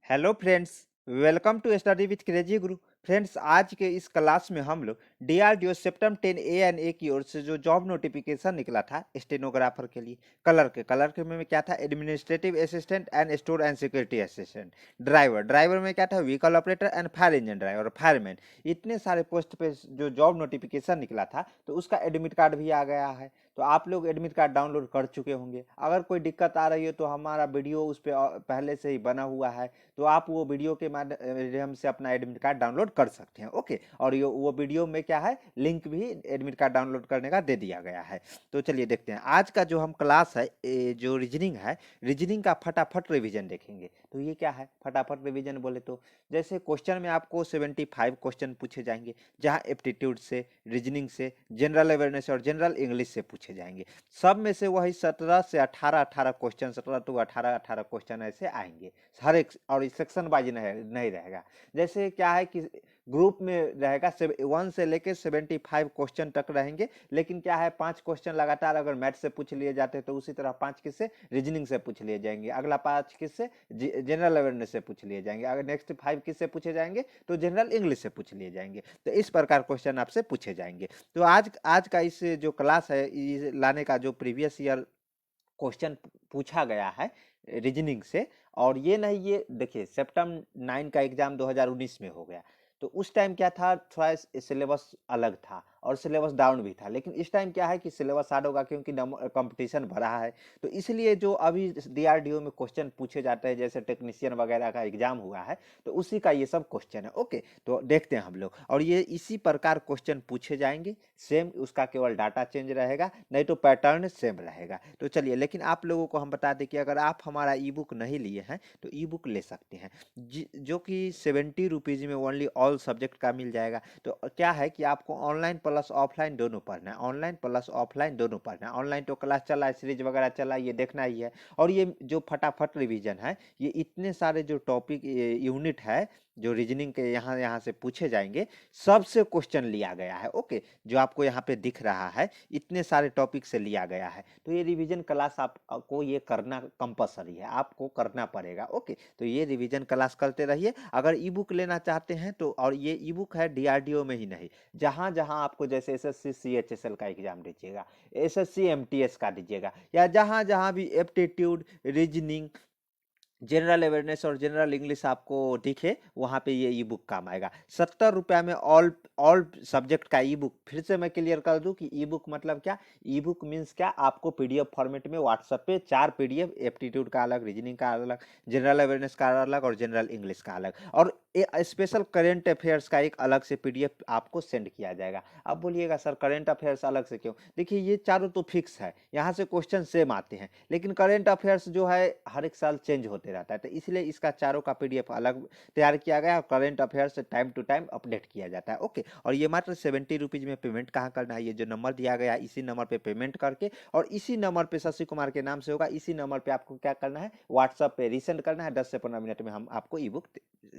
Hello friends. Welcome to study with crazy Guru. Friends, आज के इस क्लास में हम लोग डीआरडीओ सेप्टम 10 ए की ओर से जो जॉब नोटिफिकेशन निकला था स्टेनोग्राफर के लिए, कलर के में क्या था? Administrative assistant and store and security assistant. Driver में क्या था? Vehicle operator and fire engine driver, fireman. इतने सारे पोस्ट पे जो जॉब नोटिफिकेशन निकला था, तो उसका एडमिट कार्ड भी आ गया है। तो आप लोग एडमिट कार्ड डाउनलोड कर चुके होंगे। अगर कोई दिक्कत आ रही है तो हमारा वीडियो उस पर पहले से ही बना हुआ है, तो आप वो वीडियो के माध्यम से अपना एडमिट कार्ड डाउनलोड कर सकते हैं। ओके, और ये वो वीडियो में क्या है, लिंक भी एडमिट कार्ड डाउनलोड करने का दे दिया गया है। तो चलिए देखते हैं आज का जो हम क्लास है, जो रीजनिंग है, रीजनिंग का फटाफट रिवीजन देखेंगे। तो ये क्या है फटाफट रिवीजन बोले तो, जैसे क्वेश्चन में आपको 75 क्वेश्चन पूछे जाएंगे, जहाँ एप्टीट्यूड से, रीजनिंग से, जनरल अवेयरनेस और जनरल इंग्लिश से पूछे जाएंगे। सब में से वही 17 से 18 क्वेश्चन, 17 टू 18 क्वेश्चन ऐसे आएंगे हर एक, और सेक्शन वाइज नहीं रहेगा। जैसे क्या है कि ग्रुप में रहेगा 1 से लेके 75 क्वेश्चन तक रहेंगे, लेकिन क्या है 5 क्वेश्चन लगातार अगर मैथ से पूछ लिए जाते हैं तो उसी तरह 5 किससे? रीजनिंग से पूछ लिए जाएंगे। अगला 5 किससे? जनरल अवेयरनेस से पूछ लिए जाएंगे। अगर नेक्स्ट 5 किससे पूछे जाएंगे? तो जनरल इंग्लिश से पूछ लिए जाएंगे। तो इस प्रकार क्वेश्चन आपसे पूछे जाएंगे। तो आज का इस जो क्लास है, इस लाने का जो प्रीवियस ईयर क्वेश्चन पूछा गया है रीजनिंग से, और ये नहीं, ये देखिए सेप्टम 9 का एग्जाम 2019 में हो गया। तो उस टाइम क्या था, थोड़ा सिलेबस अलग था और सिलेबस डाउन भी था। लेकिन इस टाइम क्या है कि सिलेबस हार्ड होगा, क्योंकि कंपटीशन बढ़ा है। तो इसलिए जो अभी डीआरडीओ में क्वेश्चन पूछे जाते हैं, जैसे टेक्नीशियन वगैरह का एग्जाम हुआ है, तो उसी का ये सब क्वेश्चन है। ओके, तो देखते हैं हम लोग, और ये इसी प्रकार क्वेश्चन पूछे जाएंगे। सेम, उसका केवल डाटा चेंज रहेगा, नहीं तो पैटर्न सेम रहेगा। तो चलिए, लेकिन आप लोगों को हम बता दें कि अगर आप हमारा ई बुक नहीं लिए हैं तो ई बुक ले सकते हैं, जो कि 70 रुपीज़ में ओनली ऑल सब्जेक्ट का मिल जाएगा। तो क्या है कि आपको ऑनलाइन प्लस ऑफलाइन दोनों पढ़ना है, ऑनलाइन प्लस ऑफलाइन दोनों पढ़ना है। ऑनलाइन तो क्लास चला है, सीरीज वगैरह चला है, ये देखना ही है। और ये जो फटाफट रिवीजन है, ये इतने सारे जो टॉपिक यूनिट है, जो रीजनिंग के यहाँ यहाँ से पूछे जाएंगे, सबसे क्वेश्चन लिया गया है। ओके, जो आपको यहाँ पे दिख रहा है, इतने सारे टॉपिक से लिया गया है। तो ये रिवीजन क्लास आपको ये करना कंपलसरी है, आपको करना पड़ेगा। ओके, तो ये रिवीजन क्लास करते रहिए। अगर ई बुक लेना चाहते हैं तो, और ये ई बुक है डीआरडीओ में ही नहीं, जहाँ जहाँ आपको, जैसे एसएससी सीएचएसएल का एग्जाम दीजिएगा, एसएससी एमटीएस का दीजिएगा, या जहाँ जहाँ भी एप्टीट्यूड, रीजनिंग, जनरल अवेयरनेस और जनरल इंग्लिश आपको दिखे, वहाँ पे ये ई बुक काम आएगा। 70 रुपया में ऑल ऑल सब्जेक्ट का ई बुक। फिर से मैं क्लियर कर दूं कि ई बुक मतलब क्या? ई बुक मीन्स क्या? आपको पीडीएफ फॉर्मेट में व्हाट्सएप पे 4 पीडीएफ, एप्टीट्यूड का अलग, रीजनिंग का अलग, जनरल अवेयरनेस का अलग और जनरल इंग्लिश का अलग, और स्पेशल करेंट अफेयर्स का एक अलग से पीडीएफ आपको सेंड किया जाएगा। अब बोलिएगा सर करेंट अफेयर्स अलग से क्यों? देखिए, ये चारों तो फिक्स है, यहाँ से क्वेश्चन सेम आते हैं, लेकिन करेंट अफेयर्स जो है हर एक साल चेंज होते रहता है, तो इसलिए इसका चारों का पीडीएफ अलग तैयार किया गया, और current affairs time to time update किया जाता है। ओके, और ये मात्र 70 रुपीज में पेमेंट कहाँ करना है? ये जो नंबर दिया गया है, इसी नंबर पे पेमेंट करके, और इसी नंबर पे शशि कुमार के नाम से होगा, इसी नंबर पे आपको क्या करना है, व्हाट्सएप पे रीसेंड करना है। 10 से 15 मिनट में हम आपको ई बुक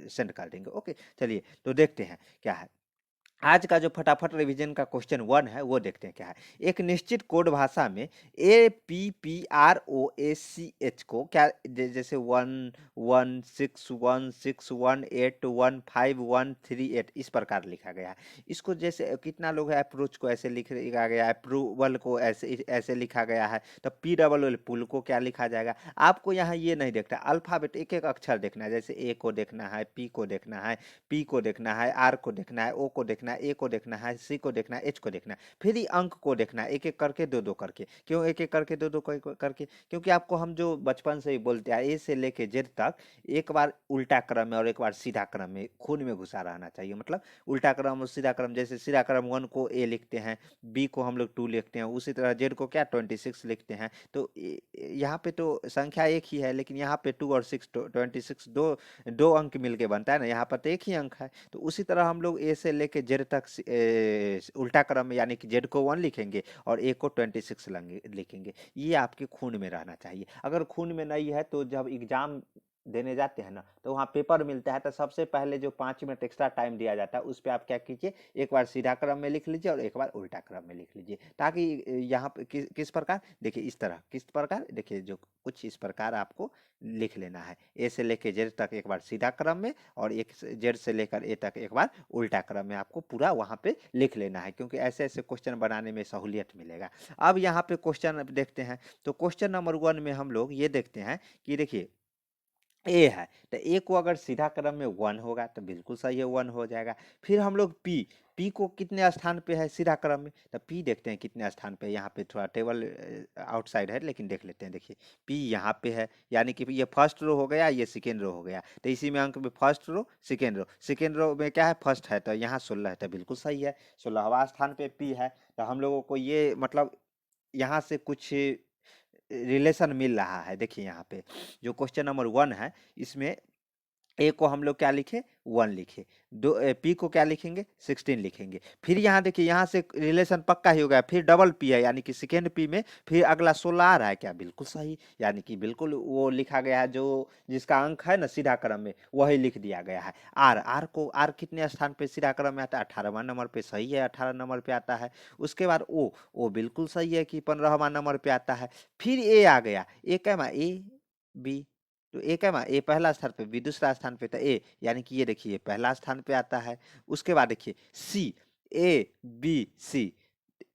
सेंड कर देंगे। ओके, चलिए तो देखते हैं क्या है। आज का जो फटाफट रिवीजन का क्वेश्चन 1 है, वो देखते हैं क्या है। एक निश्चित कोड भाषा में APPROACH को क्या, जैसे 1161611815 इस प्रकार लिखा गया है। इसको जैसे कितना लोग है, अप्रोच को ऐसे लिखा गया है, अप्रूवल को ऐसे ऐसे लिखा गया है। तो PWL पुल को क्या लिखा जाएगा? आपको यहाँ ये नहीं देखना, अल्फाबेट एक एक अक्षर देखना है। जैसे ए को देखना है, पी को देखना है, पी को देखना है, आर को देखना है, ओ को देखना है, ए को देखना है, सी को देखना है, एच को देखना है। फिर ही अंक को देखना है, एक एक करके, दो दो करके। क्यों एक एक करके, दो दो करके? क्योंकि आपको हम जो बचपन से ही बोलते हैं, ए से लेके जेड तक एक बार उल्टा क्रम में और एक बार सीधा क्रम में खून में घुसा रहना चाहिए। मतलब उल्टा क्रम और सीधा क्रम, जैसे सीधा क्रम 1 को ए लिखते हैं, बी को हम लोग 2 लिखते हैं, उसी तरह जेड को क्या 26 लिखते हैं। तो यहाँ पे तो संख्या एक ही है, लेकिन यहाँ पे 2 और 6, 26 दो दो अंक मिलके बनता है ना, यहाँ पर तो एक ही अंक है। तो उसी तरह हम लोग ए से लेके जेड तक उल्टा क्रम में, यानी कि जेड को 1 लिखेंगे और ए को 26 लिखेंगे। ये आपके खून में रहना चाहिए। अगर खून में नहीं है तो जब एग्जाम देने जाते हैं ना, तो वहाँ पेपर मिलता है, तो सबसे पहले जो 5 मिनट एक्स्ट्रा टाइम दिया जाता है उस पर आप क्या कीजिए, एक बार सीधा क्रम में लिख लीजिए और एक बार उल्टा क्रम में लिख लीजिए, ताकि यहाँ पे किस प्रकार देखिए, इस तरह किस प्रकार देखिए, जो कुछ इस प्रकार आपको लिख लेना है। ए से लेकर जेड तक एक बार सीधा क्रम में, और एक जेड से लेकर ए तक एक बार उल्टा क्रम में आपको पूरा वहाँ पे लिख लेना है, क्योंकि ऐसे ऐसे क्वेश्चन बनाने में सहूलियत मिलेगा। अब यहाँ पे क्वेश्चन देखते हैं, तो क्वेश्चन नंबर 1 में हम लोग ये देखते हैं कि देखिए ए है, तो ए को अगर सीधा क्रम में 1 होगा तो बिल्कुल सही है, 1 हो जाएगा। फिर हम लोग पी, पी को कितने स्थान पे है सीधा क्रम में, तो पी देखते हैं कितने स्थान पे। यहाँ पे थोड़ा टेबल आउटसाइड है, लेकिन देख लेते हैं। देखिए पी यहाँ पे है, यानी कि ये फर्स्ट रो हो गया, ये सेकेंड रो हो गया, तो इसी में अंक में first row second row, second row में क्या है, फर्स्ट है, तो यहाँ 16 है, तो बिल्कुल सही है, 16वां स्थान पे पी है। तो हम लोगों को ये मतलब यहाँ से कुछ रिलेशन मिल रहा है। देखिए यहाँ पे जो क्वेश्चन नंबर 1 है, इसमें ए को हम लोग क्या लिखे, 1 लिखे, पी को क्या लिखेंगे, 16 लिखेंगे। फिर यहाँ देखिए, यहाँ से रिलेशन पक्का ही हो गया, फिर डबल पी है, यानी कि सेकेंड पी में फिर अगला 16 आ रहा है क्या, बिल्कुल सही, यानी कि बिल्कुल वो लिखा गया है जो जिसका अंक है ना सीधा क्रम में, वही लिख दिया गया है। आर, आर को, आर कितने स्थान पे सीधा क्रम में आता है, 18वां नंबर पे, सही है, 18 नंबर पे आता है। उसके बाद ओ बिल्कुल सही है कि 15वां नंबर पे आता है। फिर ए आ गया, ए क्या, ए बी, तो ए क्या, ए पहला स्थान पे, बी दूसरा स्थान पे, तो ए यानी कि ये देखिए पहला स्थान पे आता है। उसके बाद देखिए सी, ए बी सी,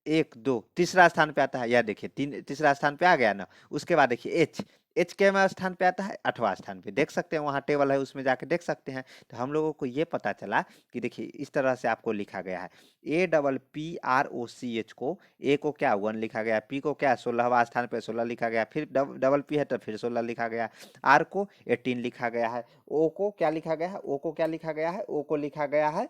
1 2 तीसरा स्थान पे आता है, यह देखिए तीसरा स्थान पे आ गया ना। उसके बाद देखिए एच, एच के स्थान पे आता है, 8वां स्थान पे, देख सकते हैं वहाँ टेबल है, उसमें जाके देख सकते हैं। तो हम लोगों को ये पता चला कि देखिए इस तरह से आपको लिखा गया है, APPROCH को, ए को क्या 1 लिखा गया, पी को क्या 16वां स्थान पे 16 लिखा गया, फिर डबल पी है तो फिर 16 लिखा गया, आर को 18 लिखा गया है, ओ को क्या लिखा गया है, ओ को क्या लिखा गया है, ओ को लिखा गया है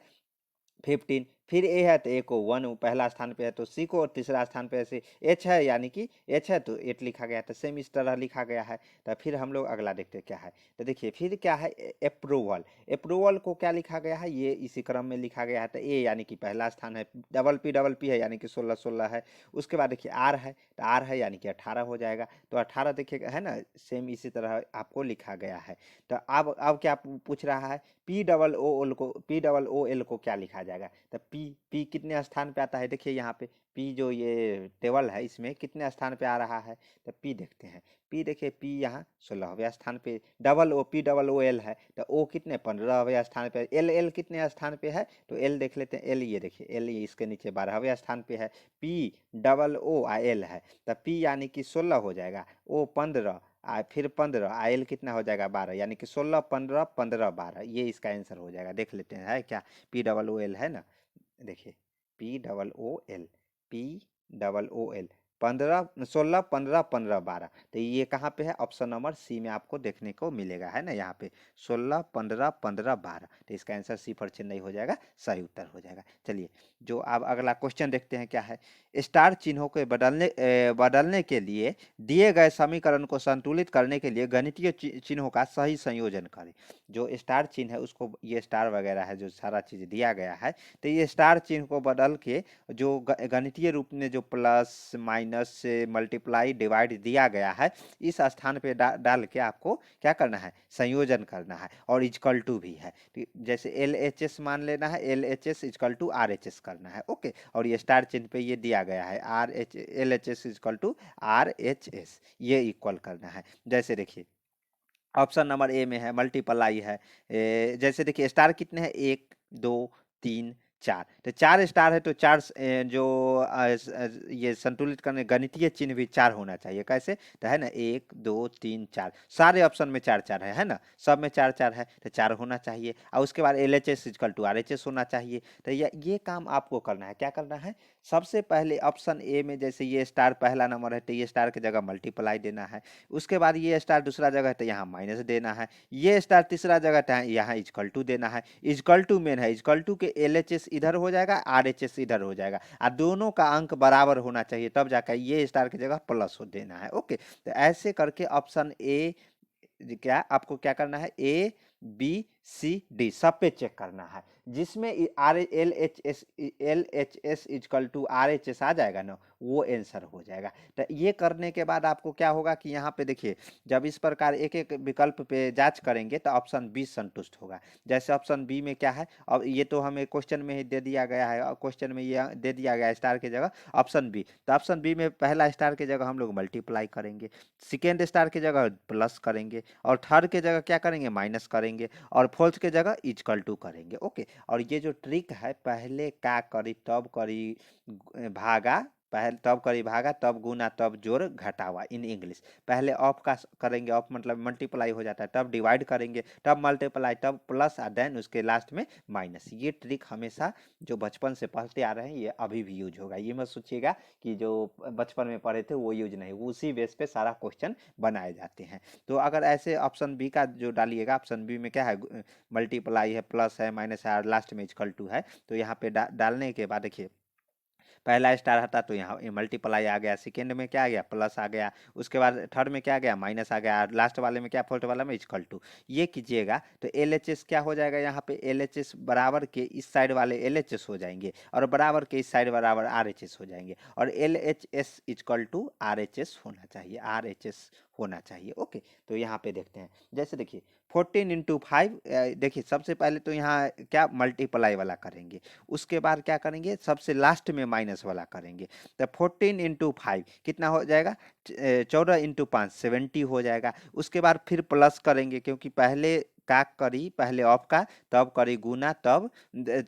15। फिर ए है तो ए को 1 पहला स्थान पे है, तो सी को तीसरा स्थान पे ऐसे, एच है यानी कि एच है तो 8 लिखा गया, तो सेम इस तरह लिखा गया है। तो फिर हम लोग अगला देखते हैं क्या है, तो देखिए फिर क्या है, अप्रूवल, अप्रूवल को क्या लिखा गया है, ये इसी क्रम में लिखा गया है, तो ए यानी कि पहला स्थान है, डबल पी है यानी कि 16 16 है। उसके बाद देखिए आर है, तो आर है यानी कि 18 हो जाएगा, तो 18 देखिए है ना, सेम इसी तरह आपको लिखा गया है। तो अब क्या पूछ रहा है, पी डबल ओ एल को क्या लिखा जाएगा, तो पी कितने स्थान पे आता है, देखिए यहाँ पे पी जो ये टेबल है इसमें कितने स्थान पे आ रहा है, तो पी देखते हैं। पी देखिए, पी यहाँ 16वें स्थान पे, पी डबल ओ एल है, तो ओ कितने 15वें स्थान पे, एल एल कितने स्थान पे है, तो एल देख लेते हैं, एल ये देखिए, एल ये इसके नीचे 12वें स्थान पे है। P डबल O एल है, तो पी यानी कि 16 हो जाएगा, ओ 15, फिर 15, एल कितना हो जाएगा 12, यानी कि 16 15 15 12, ये इसका आंसर हो जाएगा। देख लेते हैं है क्या, P डबल O एल है ना, देखिए P double O L, P double O L, 15 16 15 15 12, तो ये कहाँ पे है, ऑप्शन नंबर सी में आपको देखने को मिलेगा, है ना, यहाँ पे 16 15 15 12, तो इसका आंसर सी पर चिन्ह नहीं हो जाएगा, सही उत्तर हो जाएगा। चलिए जो अब अगला क्वेश्चन देखते हैं क्या है, स्टार चिन्हों को बदलने के लिए दिए गए समीकरण को संतुलित करने के लिए गणितीय चिन्हों का सही संयोजन करें। जो स्टार चिन्ह है उसको, ये स्टार वगैरह है जो सारा चीज दिया गया है, तो ये स्टार चिन्ह को बदल के जो गणितीय रूप में जो प्लस माइनस मल्टीप्लाई डिवाइड दिया गया है, इस स्थान पे डाल के आपको क्या करना है, संयोजन करना है, और इजकल टू भी है, जैसे LHS मान लेना है, LHS इजकल टू RHS करना है, ओके। और ये स्टार चिन्ह पे ये दिया गया है, LHS इजकल टू RHS, ये इक्वल करना है। जैसे देखिए ऑप्शन नंबर ए में है मल्टीप्लाई है, जैसे देखिए स्टार कितने हैं, 1 2 3 4, तो 4 स्टार है, तो 4 जो ये संतुलित करने गणितीय चिन्ह भी 4 होना चाहिए, कैसे, तो है ना 1 2 3 4, सारे ऑप्शन में 4 4 है ना, सब में 4 4 है, तो 4 होना चाहिए। और उसके बाद LHS इजकल टू RHS होना चाहिए। तो ये काम आपको करना है, क्या करना है, सबसे पहले ऑप्शन ए में जैसे ये स्टार पहला नंबर है, तो ये स्टार की जगह मल्टीप्लाई देना है। उसके बाद ये स्टार दूसरा जगह है तो यहाँ माइनस देना है, ये स्टार तीसरा जगह तो यहाँ इजकल टू देना है, इजकल टू मेन है, इजकल टू के LHS इधर हो जाएगा, RHS इधर हो जाएगा, और दोनों का अंक बराबर होना चाहिए, तब जाकर ये स्टार की जगह प्लस हो देना है, ओके। तो ऐसे करके ऑप्शन ए क्या आपको क्या करना है, ए बी सी डी सब पे चेक करना है। जिसमें R L H S is equal to R H S आ जाएगा ना, वो आंसर हो जाएगा। तो ये करने के बाद आपको क्या होगा कि यहाँ पे देखिए, जब इस प्रकार एक एक विकल्प पे जांच करेंगे तो ऑप्शन बी संतुष्ट होगा। जैसे ऑप्शन बी में क्या है, अब ये तो हमें क्वेश्चन में ही दे दिया गया है, और क्वेश्चन में ये दे दिया गया है स्टार की जगह ऑप्शन बी। तो ऑप्शन बी में पहला स्टार की जगह हम लोग मल्टीप्लाई करेंगे, सेकेंड स्टार की जगह प्लस करेंगे, और थर्ड की जगह क्या करेंगे, माइनस करेंगे, और फोर्थ की जगह इजकल टू करेंगे। ओके, और ये जो ट्रिक है, पहले का करी तब करी भागा, पहले तब करी भागा, तब गुना, तब जोड़ घटावा इन इंग्लिश। पहले ऑफ का करेंगे, ऑफ मतलब मल्टीप्लाई हो जाता है, तब डिवाइड करेंगे, तब मल्टीप्लाई, तब प्लस, और देन उसके लास्ट में माइनस। ये ट्रिक हमेशा जो बचपन से पढ़ते आ रहे हैं ये अभी भी यूज होगा। ये मत सोचिएगा कि जो बचपन में पढ़े थे वो यूज नहीं, उसी बेस पे सारा क्वेश्चन बनाए जाते हैं। तो अगर ऐसे ऑप्शन बी का जो डालिएगा, ऑप्शन बी में क्या है, मल्टीप्लाई है, प्लस है, माइनस है, और लास्ट में इक्वल टू है, तो यहाँ पे डालने के बाद देखिए, पहला स्टार हटा तो यहाँ मल्टीप्लाई आ गया, सेकेंड में क्या आ गया, प्लस आ गया, उसके बाद थर्ड में क्या आ गया, माइनस आ गया, लास्ट वाले में क्या, फोर्थ वाला में इक्वल टू। ये कीजिएगा तो एल एच एस क्या हो जाएगा, यहाँ पे एल एच एस बराबर के इस साइड वाले एल एच एस हो जाएंगे, और बराबर के इस साइड बराबर आर एच एस हो जाएंगे, और L H S equal to R H S होना चाहिए, आर एच एस होना चाहिए। ओके, तो यहाँ पे देखते हैं, जैसे देखिए 14 इंटू 5, देखिए सबसे पहले तो यहाँ क्या मल्टीप्लाई वाला करेंगे, उसके बाद क्या करेंगे, सबसे लास्ट में माइनस वाला करेंगे। तो 14 इंटू 5 कितना हो जाएगा, 14 इंटू 5 70 हो जाएगा। उसके बाद फिर प्लस करेंगे, क्योंकि पहले का करी, पहले ऑफ का, तब करी गुना, तब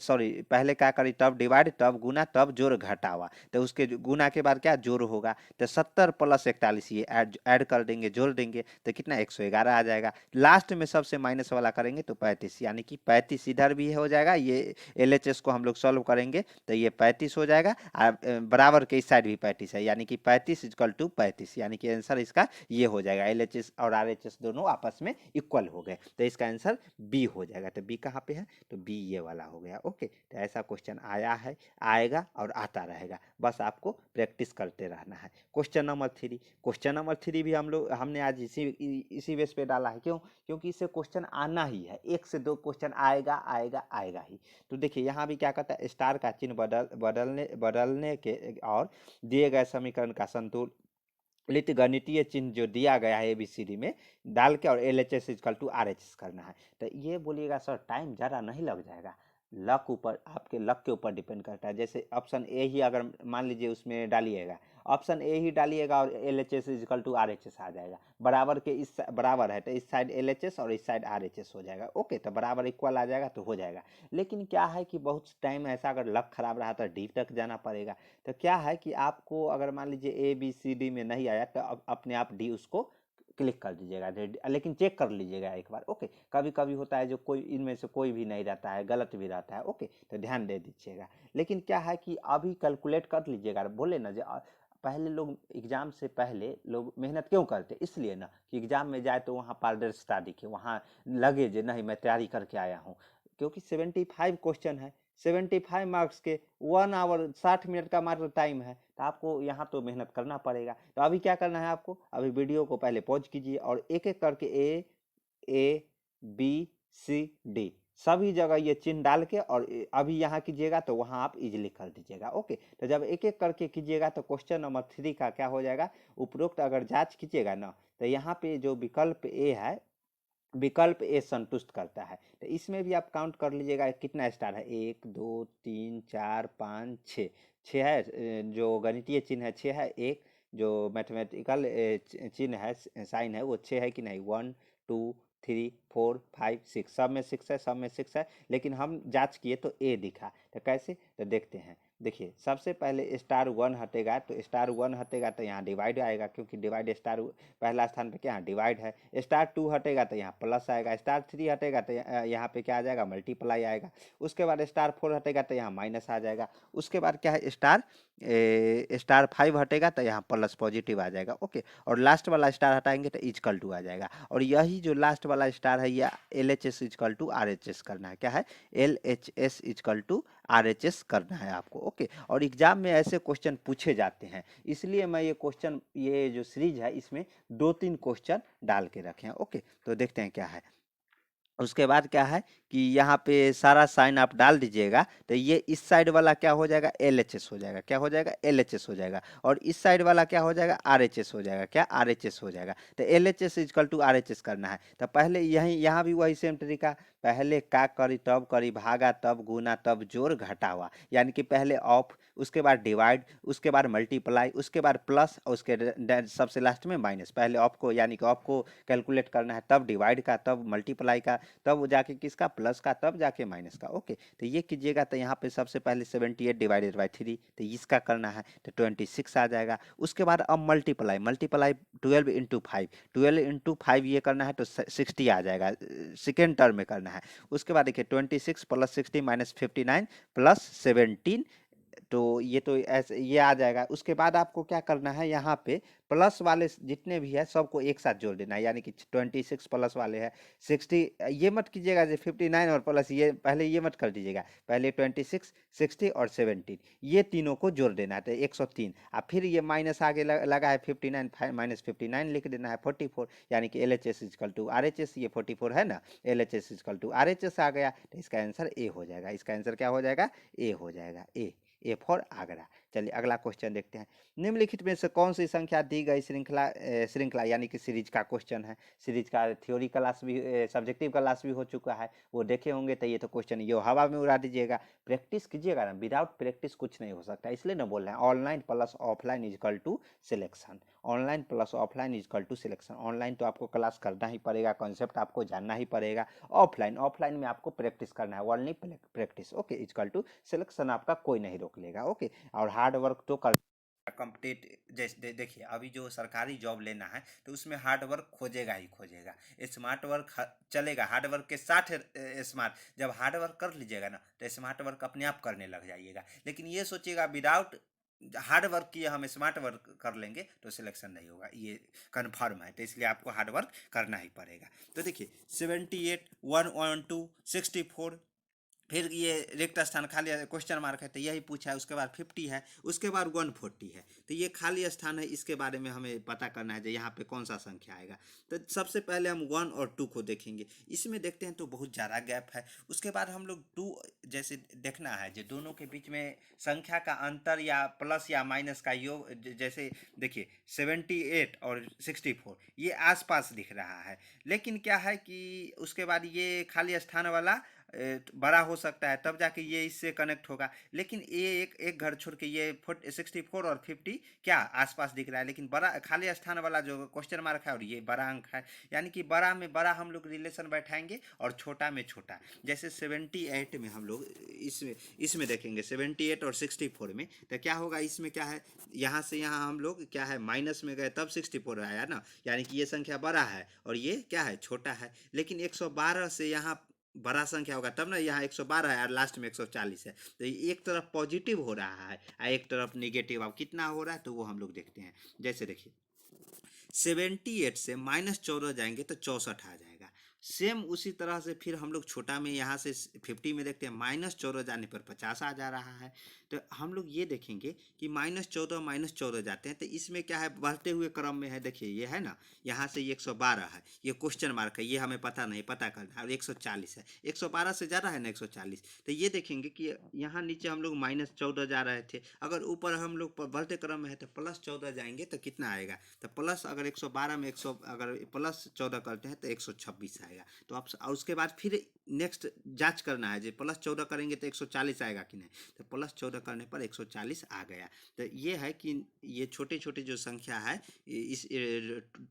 सॉरी, पहले का करी तब डिवाइड, तब गुना, तब जोड़ घटावा, तो उसके गुना के बाद क्या जोड़ होगा, तो 70 प्लस 41 ये ऐड कर देंगे, जोड़ देंगे, तो कितना 111 आ जाएगा। लास्ट में सबसे माइनस वाला करेंगे तो 35, यानी कि 35 इधर भी हो जाएगा। ये एलएचएस को हम लोग सॉल्व करेंगे तो ये 35 हो जाएगा, और बराबर के इस साइड भी 35 है, यानी कि 35 इक्वल टू 35, यानी कि आंसर इसका ये हो जाएगा। एलएचएस और आरएचएस दोनों आपस में इक्वल हो गए, तो इसका आंसर बी हो जाएगा। तो बी कहाँ पे है, तो बी ये वाला हो गया। ओके, तो ऐसा क्वेश्चन आया है, आएगा और आता रहेगा, बस आपको प्रैक्टिस करते रहना है। क्वेश्चन नंबर 3, क्वेश्चन नंबर 3 भी हमने आज इसी बेस पे डाला है। क्यों, क्योंकि इससे क्वेश्चन आना ही है, 1 से 2 क्वेश्चन आएगा आएगा आएगा ही। तो देखिए यहाँ भी क्या कहता है, स्टार का चिन्ह बदलने के और दिए गए समीकरण का संतुलित गणितीय चिन्ह जो दिया गया है एबीसीडी में डाल के, और L H S is equal to R H S करना है। तो ये बोलिएगा सर टाइम ज़्यादा नहीं लग जाएगा, लक ऊपर, आपके लक के ऊपर डिपेंड करता है। जैसे ऑप्शन ए ही अगर मान लीजिए उसमें डालिएगा, ऑप्शन ए ही डालिएगा और L H S is equal to R H S आ जाएगा, बराबर के इस बराबर है तो इस साइड एल एच एस और इस साइड आर एच एस हो जाएगा। ओके, तो बराबर इक्वल आ जाएगा तो हो जाएगा। लेकिन क्या है कि बहुत टाइम ऐसा अगर लक खराब रहा तो डी तक जाना पड़ेगा। तो क्या है कि आपको अगर मान लीजिए ए बी सी डी में नहीं आया तो अपने आप डी उसको क्लिक कर दीजिएगा, लेकिन चेक कर लीजिएगा एक बार। ओके, कभी कभी होता है जो कोई इनमें से कोई भी नहीं रहता है, गलत भी रहता है। ओके, तो ध्यान दे दीजिएगा। लेकिन क्या है कि अभी कैलकुलेट कर लीजिएगा, बोले ना जो पहले लोग एग्जाम से पहले लोग मेहनत क्यों करते, इसलिए ना कि एग्जाम में जाए तो वहाँ पारदर्शिता दिखे, वहाँ लगे जो नहीं मैं तैयारी करके आया हूँ। क्योंकि 75 क्वेश्चन है, 75 मार्क्स के 1 आवर 60 मिनट का मात्र टाइम है, तो आपको यहाँ तो मेहनत करना पड़ेगा। तो अभी क्या करना है आपको, अभी वीडियो को पहले पॉज कीजिए और एक एक करके ए बी सी डी सभी जगह ये चिन्ह डाल के, और अभी यहाँ कीजिएगा तो वहाँ आप इजीली कर दीजिएगा। ओके, तो जब एक एक करके कीजिएगा तो क्वेश्चन नंबर 3 का क्या हो जाएगा, उपरोक्त अगर जांच कीजिएगा ना, तो यहाँ पे जो विकल्प ए है, विकल्प ए संतुष्ट करता है। तो इसमें भी आप काउंट कर लीजिएगा कितना स्टार है, 1 2 3 4 5 6, 6 है, जो गणितीय चिन्ह है 6 है, एक जो मैथमेटिकल चिन्ह है, साइन है, वो 6 है कि नहीं, 1 2 3 4 5 6, सब में 6 है, सब में 6 है, लेकिन हम जांच किए तो ए दिखा। तो कैसे, तो देखते हैं। देखिए सबसे पहले स्टार 1 हटेगा, तो स्टार 1 हटेगा तो यहाँ डिवाइड आएगा, क्योंकि डिवाइड स्टार पहला स्थान पे क्या है, डिवाइड है। स्टार 2 हटेगा तो यहाँ प्लस आएगा, स्टार 3 हटेगा तो यहाँ पे क्या आ जाएगा, मल्टीप्लाई आएगा। उसके बाद स्टार 4 हटेगा तो यहाँ माइनस आ जाएगा। उसके बाद क्या है, स्टार 5 हटेगा तो यहाँ प्लस पॉजिटिव आ जाएगा। ओके, और लास्ट वाला स्टार हटाएंगे तो इजकल टू आ जाएगा। और यही जो लास्ट वाला स्टार है यह L H S is equal to R H S करना है। क्या है, L H S is equal to R H S करना है आपको। ओके, और एग्जाम में ऐसे क्वेश्चन पूछे जाते हैं, इसलिए मैं ये जो सीरीज है इसमें 2-3 क्वेश्चन डाल के रखे हैं। ओके, तो देखते हैं क्या है। उसके बाद क्या है कि यहाँ पे सारा साइन आप डाल दीजिएगा, तो ये इस साइड वाला क्या हो जाएगा, LHS हो जाएगा। क्या हो जाएगा, LHS हो जाएगा। और इस साइड वाला क्या हो जाएगा, RHS हो जाएगा। क्या, RHS हो जाएगा। तो LHS इजकल टू RHS करना है। तो पहले यहीं यहाँ भी वही सेम तरीका, पहले का करी तब करी, भागा तब गुना तब जोड़ घटा हुआ, यानी कि पहले ऑफ, उसके बाद डिवाइड, उसके बाद मल्टीप्लाई, उसके बाद प्लस, और उसके सबसे लास्ट में माइनस। पहले ऑफ को, यानी कि ऑफ को कैलकुलेट करना है, तब डिवाइड का, तब मल्टीप्लाई का, तब जाके किसका, प्लस का, तब जाके माइनस का। ओके, तो ये कीजिएगा। तो यहाँ पे सबसे पहले 78 डिवाइडेड बाई 3, तो इसका करना है, तो 26 आ जाएगा। उसके बाद अब मल्टीप्लाई, मल्टीप्लाई 12 इंटू 5, 12 इंटू 5 ये करना है तो 60 आ जाएगा, सेकेंड टर्म में करना है। उसके बाद देखिए 26 प्लस 60 माइनस 59 प्लस 17, तो ये तो ऐसे ये आ जाएगा। उसके बाद आपको क्या करना है, यहाँ पे प्लस वाले जितने भी है सबको एक साथ जोड़ देना है, यानी कि 26 प्लस वाले है 60, ये मत कीजिएगा जो 59 और प्लस, ये पहले ये मत कर दीजिएगा, पहले 26 60 और 17 ये तीनों को जोड़ देना है, तो 103। अब फिर ये माइनस आगे लगा है 59 माइनस 59 लिख देना है 44, यानी कि LHS इजकल टू RHS, ये 44 है ना, LHS इजकल टू RHS आ गया, तो इसका आंसर ए हो जाएगा। इसका आंसर क्या हो जाएगा, ए हो जाएगा, ए फॉर आगरा। चलिए अगला क्वेश्चन देखते हैं। निम्नलिखित में से कौन सी संख्या दी गई श्रृंखला यानी कि सीरीज का क्वेश्चन है। सीरीज का थ्योरी क्लास भी, सब्जेक्टिव क्लास भी हो चुका है, वो देखे होंगे। तो ये तो क्वेश्चन ये हवा में उड़ा दीजिएगा, प्रैक्टिस कीजिएगा ना, विदाउट प्रैक्टिस कुछ नहीं हो सकता। इसलिए ना बोल रहे हैं online plus offline equal to selection, online plus offline equal to selection. Online तो आपको क्लास करना ही पड़ेगा, कॉन्सेप्ट आपको जानना ही पड़ेगा। ऑफलाइन, ऑफलाइन में आपको प्रैक्टिस करना है, only practice. Okay, equal to selection आपका कोई नहीं रोक लेगा। ओके, और हार्ड वर्क तो कर कंप्लीट। जैसे देखिए अभी जो सरकारी जॉब लेना है तो उसमें हार्ड वर्क खोजेगा ही खोजेगा, स्मार्ट वर्क चलेगा, हार्ड वर्क के साथ स्मार्ट। जब हार्ड वर्क कर लीजिएगा ना तो स्मार्ट वर्क अपने आप करने लग जाइएगा। लेकिन ये सोचिएगा विदाउट हार्ड वर्क किए हम स्मार्ट वर्क कर लेंगे तो सिलेक्शन नहीं होगा, ये कन्फर्म है। तो इसलिए आपको हार्ड वर्क करना ही पड़ेगा। तो देखिए 78 112 64, फिर ये रिक्त स्थान खाली क्वेश्चन मार्क है तो यही पूछा है। उसके बाद 50 है, उसके बाद 140 है, तो ये खाली स्थान है, इसके बारे में हमें पता करना है जो यहाँ पे कौन सा संख्या आएगा। तो सबसे पहले हम 1 और 2 को देखेंगे। इसमें देखते हैं तो बहुत ज़्यादा गैप है। उसके बाद हम लोग 2 जैसे देखना है जो दोनों के बीच में संख्या का अंतर या प्लस या माइनस का योग, जैसे देखिए 78 और 64 ये आसपास दिख रहा है, लेकिन क्या है कि उसके बाद ये खाली स्थान वाला बड़ा हो सकता है, तब जाके ये इससे कनेक्ट होगा। लेकिन ये एक घर छोड़ के ये 64 और 50 क्या आसपास दिख रहा है, लेकिन बड़ा खाली स्थान वाला जो क्वेश्चन मार्क है और ये बड़ा अंक है, यानी कि बड़ा में बड़ा हम लोग रिलेशन बैठाएंगे और छोटा में छोटा। जैसे 78 में हम लोग इसमें इसमें देखेंगे 78 और 64 में, तो क्या होगा, इसमें क्या है, यहाँ से यहाँ हम लोग क्या है माइनस में गए तब 64 आया ना, यानी कि ये संख्या बड़ा है और ये क्या है, छोटा है। लेकिन 112 से यहाँ बड़ा संख्या होगा तब ना, यहाँ 112 है और लास्ट में 140 है, तो एक तरफ पॉजिटिव हो रहा है और एक तरफ निगेटिव। अब कितना हो रहा है तो वो हम लोग देखते हैं। जैसे देखिए 78 से -14 जाएंगे तो 64 आ जाएगा। सेम उसी तरह से फिर हम लोग छोटा में यहाँ से 50 में देखते हैं, -14 जाने पर 50 आ जा रहा है। तो हम लोग ये देखेंगे कि -14 जाते हैं तो इसमें क्या है, बढ़ते हुए क्रम में है। देखिए ये है ना, यहाँ से ये 112 है, ये क्वेश्चन मार्क है, ये हमें पता नहीं, पता करना है। और 140 है, 112 से ज़्यादा है ना 140, तो ये देखेंगे कि यहाँ नीचे हम लोग -14 जा रहे थे, अगर ऊपर हम लोग बढ़ते क्रम में है तो +14 जाएंगे तो कितना आएगा, तो प्लस, अगर 112 में 100 अगर +14 करते हैं तो 126 आएगा। तो आप और उसके बाद फिर नेक्स्ट जांच करना है, जो +14 करेंगे तो 140 आएगा कि नहीं, तो +14 करने पर 140 आ गया। तो ये है कि ये छोटे छोटे जो संख्या है, इस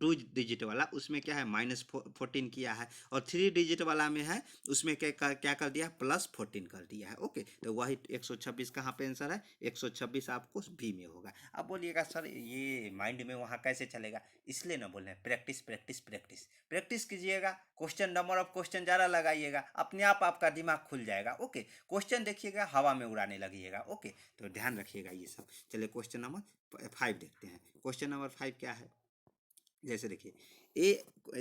2 डिजिट वाला उसमें क्या है -14 किया है, और 3 डिजिट वाला में है उसमें क्या कर दिया, +14 कर दिया है। ओके, तो वही 126 कहाँ पे आंसर है, 126 आपको बी में होगा। अब बोलिएगा सर ये माइंड में वहाँ कैसे चलेगा, इसलिए ना बोल रहे हैं प्रैक्टिस प्रैक्टिस प्रैक्टिस प्रैक्टिस कीजिएगा। क्वेश्चन, नंबर ऑफ क्वेश्चन ज़्यादा लगाइएगा, अपने आप आपका दिमाग खुल जाएगा। ओके, क्वेश्चन देखिएगा हवा में उड़ाने लगिएगा। ओके, तो ध्यान रखिएगा ये सब। चलिए क्वेश्चन नंबर 5 देखते हैं। क्वेश्चन नंबर 5 क्या है, जैसे देखिए